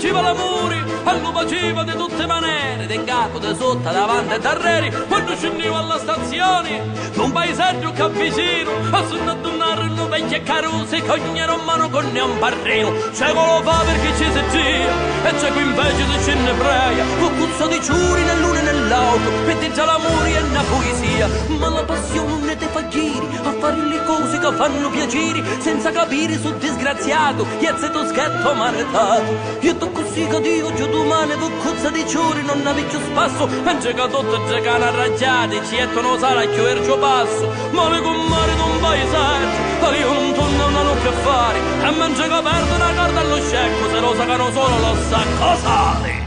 faceva l'amore, lo faceva di tutte maniere, di capo, di sotto, davanti e d'arreri. Quando scendevo alla stazione, un paesaggio che vicino, sono a tornare in vecchie caruse, cognero in mano con un barrino. C'è quello lo fa perché ci si gira, e c'è qui invece se ce ne preia, un cuzzo di ciuri nell'uno e nell'altro, e già l'amore è una poesia. Ma la passione te fa giri, a fare le cose che fanno piacere, senza capire sul disgraziato, chi è stato schetto maritato. Io to così che Dio giù domani, per cuzzo di ciuri non avevo più spasso, penso che tutto giocano arraggiati, ci non sarà più il suo passo. Ma le commare non paesaggio, io non torno una notte a fare, e mangia che perdo una carta allo scecco, se lo sacano solo lo sa cos'ale.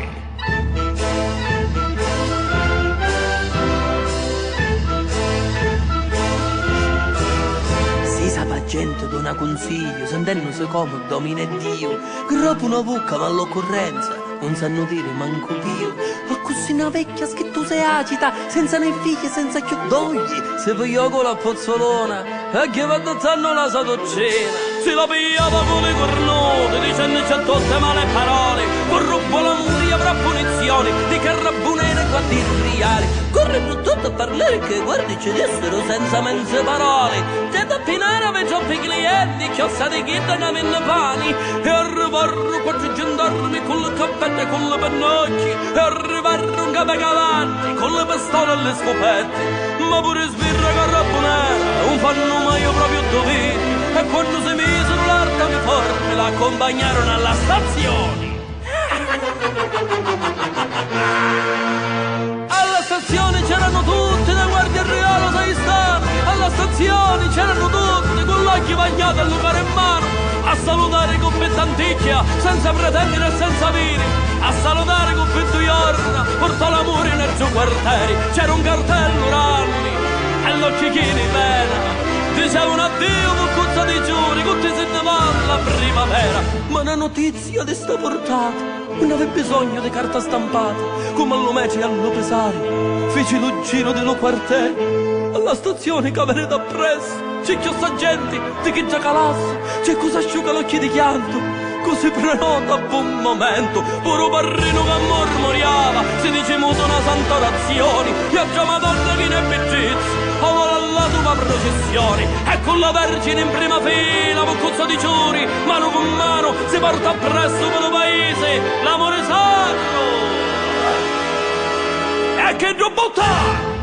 Si sa pa gente dona consiglio, sentendosi come domina Dio, grappa una bocca ma all'occorrenza non sanno dire manco Dio. A così una vecchia schittusa e agita, senza né figli, senza chiudogli, se pigliò con la pozzolona e che va danzando la sadoccena. Si la pigliava con le cornote, dicendo c'è tutte male parole, con rubo l'amore avrà punizione, di carabunere guardi reali. Corre per tutto a parlare che guardi ci dissero senza mense parole, c'è da pinare per troppi clienti, chiossati chi danno pani, e arrivarono quattro gendarmi con le cappette e con le pennocchi, e arrivarono un cavalcanti con le pistole e le scopette. Ma pure sbirra carabunera non fanno mai proprio dovere, e quando si misero l'arta uniforme l'accompagnarono alla stazione. Alla stazione c'erano tutti da guardia reale, sai stanno. Alla stazione c'erano tutti con l'occhio bagnato e il lucare in mano, a salutare con pettanticchia, senza pretendere e senza viri, a salutare con pettuiorna, portò l'amore nel suo quartiere. C'era un cartello ranni e l'occhichini pena, dicevano addio con cuzza di giuri, tutti se ne vanno la primavera. Ma una notizia di sta portata non aveva bisogno di carta stampata, come lo meci allo pesare, feci lo giro dello quartiere. Alla stazione che venite appresso, c'è chiossa gente di chi già calasso, c'è cosa asciuga l'occhio di chianto, così prenota a buon momento, puro barrino che mormoriava, si dice muto una santa orazione, pioggia Madonna che ne bellezza, alla tua processione, e con la Vergine in prima fila, con cozzo di ciuri, mano con mano, si porta appresso per il paese, l'amore sacro, e che giù buttare!